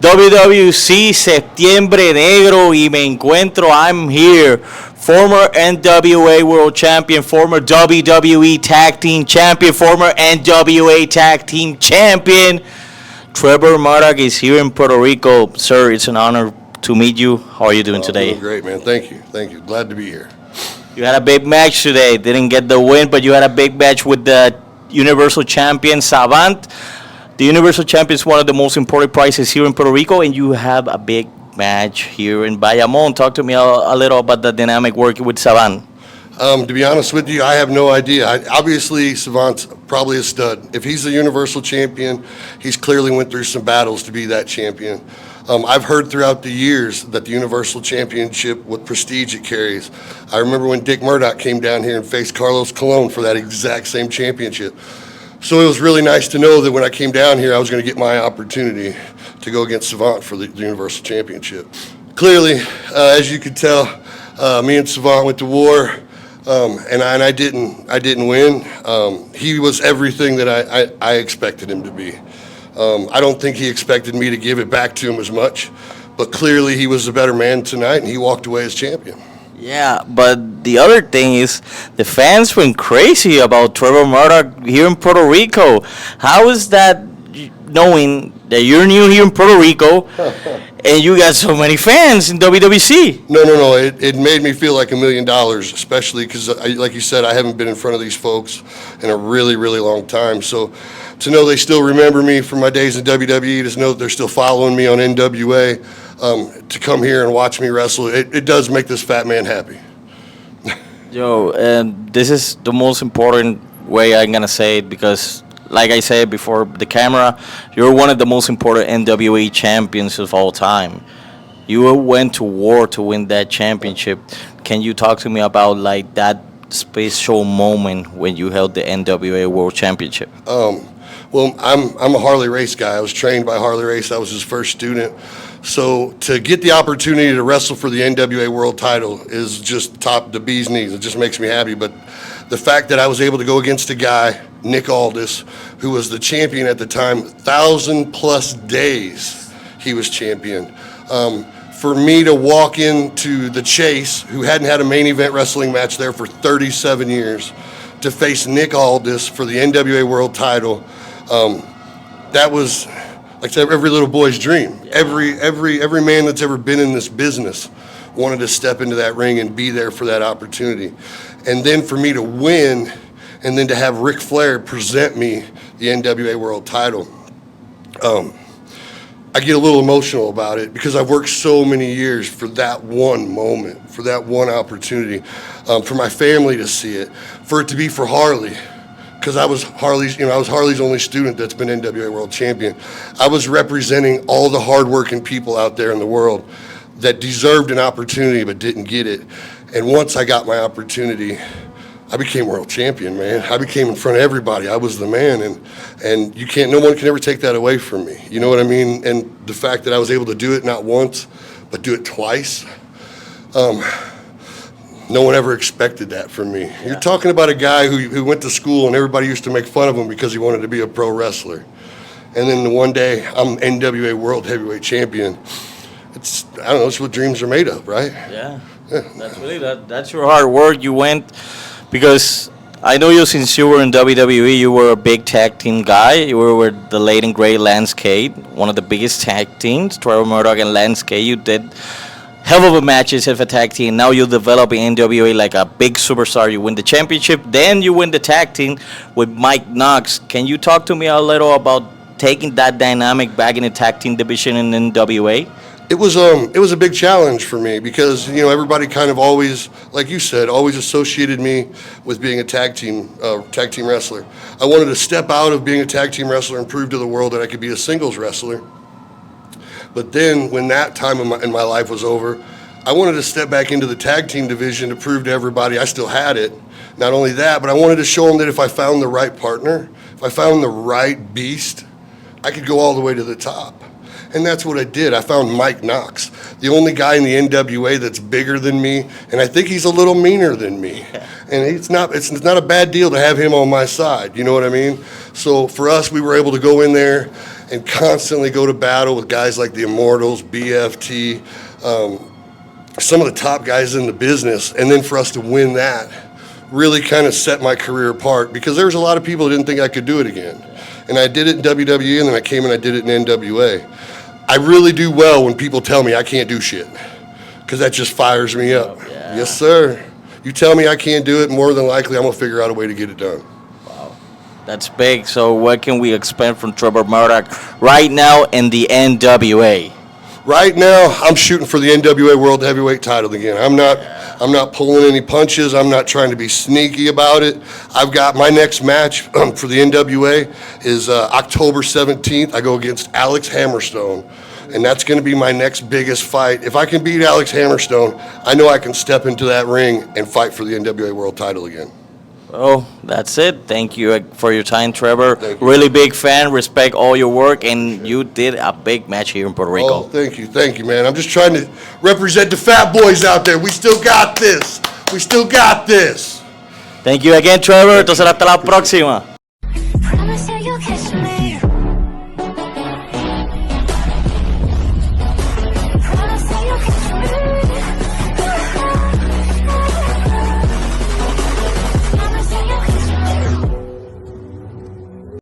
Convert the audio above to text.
WWC Septiembre Negro y me encuentro, I'm here, former NWA World Champion, former WWE Tag Team Champion, former NWA Tag Team Champion. Trevor Murdoch is here in Puerto Rico. Sir, it's an honor to meet you. How are you doing today? Doing great, man. Thank you. Thank you. Glad to be here. You had a big match today. Didn't get the win, but you had a big match with the Universal Champion Xavant. The Universal Champion is one of the most important prizes here in Puerto Rico, and you have a big match here in Bayamon. Talk to me a little about the dynamic working with Xavant. To be honest with you, I have no idea. Obviously, Xavant's probably a stud. If he's the Universal Champion, he's clearly went through some battles to be that champion. I've heard throughout the years that the Universal Championship, what prestige it carries. I remember when Dick Murdoch came down here and faced Carlos Colon for that exact same championship. So it was really nice to know that when I came down here, I was going to get my opportunity to go against Xavant for the Universal Championship. Clearly, as you could tell, me and Xavant went to war, and I didn't win. He was everything that I expected him to be. I don't think he expected me to give it back to him as much, but clearly he was a better man tonight, and he walked away as champion. Yeah, but the other thing is the fans went crazy about Trevor Murdoch here in Puerto Rico. How is that, knowing that you're new here in Puerto Rico and you got so many fans in WWC? No. It made me feel like $1 million, especially because, like you said, I haven't been in front of these folks in a really, really long time. So to know they still remember me from my days in WWE, to know that they're still following me on NWA, to come here and watch me wrestle, it does make this fat man happy. Yo, and this is the most important way I'm going to say it because, like I said before the camera, you're one of the most important NWA champions of all time. You went to war to win that championship. Can you talk to me about like that special moment when you held the NWA World Championship? Well, I'm a Harley race guy. I was trained by Harley Race. I was his first student. So to get the opportunity to wrestle for the NWA World title is just top the bee's knees. It just makes me happy. But the fact that I was able to go against a guy, Nick Aldis, who was the champion at the time, 1,000+ days he was champion. For me to walk into the Chase, who hadn't had a main event wrestling match there for 37 years, to face Nick Aldis for the NWA World title, that was, like I said, every little boy's dream. Yeah. Every man that's ever been in this business wanted to step into that ring and be there for that opportunity. And then for me to win, and then to have Ric Flair present me the NWA World title, I get a little emotional about it because I've worked so many years for that one moment, for that one opportunity, for my family to see it, for it to be for Harley. Because I was Harley's only student that's been NWA World Champion. I was representing all the hardworking people out there in the world that deserved an opportunity but didn't get it. And once I got my opportunity, I became world champion, man. I became in front of everybody. I was the man, and no one can ever take that away from me. You know what I mean? And the fact that I was able to do it not once, but do it twice. No one ever expected that from me. Yeah. You're talking about a guy who went to school and everybody used to make fun of him because he wanted to be a pro wrestler. And then the one day I'm NWA World Heavyweight Champion. It's what dreams are made of, right? Yeah. That's your hard work. You went because I know you since you were in WWE, you were a big tag team guy. You were with the late and great Lance Cade, one of the biggest tag teams, Trevor Murdoch and Lance Cade. You did hell of a matches as a tag team. Now you develop in NWA like a big superstar. You win the championship, then you win the tag team with Mike Knox. Can you talk to me a little about taking that dynamic back in the tag team division in NWA? It was a big challenge for me because everybody kind of always, like you said, always associated me with being a tag team wrestler. I wanted to step out of being a tag team wrestler and prove to the world that I could be a singles wrestler. But then when that time in my life was over, I wanted to step back into the tag team division to prove to everybody I still had it. Not only that, but I wanted to show them that if I found the right partner, if I found the right beast, I could go all the way to the top. And that's what I did. I found Mike Knox, the only guy in the NWA that's bigger than me, and I think he's a little meaner than me. And it's not a bad deal to have him on my side, you know what I mean? So for us, we were able to go in there and constantly go to battle with guys like the Immortals, BFT, some of the top guys in the business, and then for us to win that really kind of set my career apart, because there was a lot of people who didn't think I could do it again. And I did it in WWE, and then I came and I did it in NWA. I really do well when people tell me I can't do shit, because that just fires me up. Oh, yeah. Yes, sir. You tell me I can't do it, more than likely I'm going to figure out a way to get it done. Wow, that's big. So what can we expect from Trevor Murdoch right now in the NWA? Right now, I'm shooting for the NWA World Heavyweight title again. I'm not pulling any punches. I'm not trying to be sneaky about it. I've got my next match for the NWA is October 17th. I go against Alex Hammerstone, and that's going to be my next biggest fight. If I can beat Alex Hammerstone, I know I can step into that ring and fight for the NWA World title again. Oh, that's it. Thank you for your time, Trevor. Thank you. Really big fan. Respect all your work, and you did a big match here in Puerto Rico. Oh, thank you, man. I'm just trying to represent the fat boys out there. We still got this. We still got this. Thank you again, Trevor. Entonces hasta la próxima.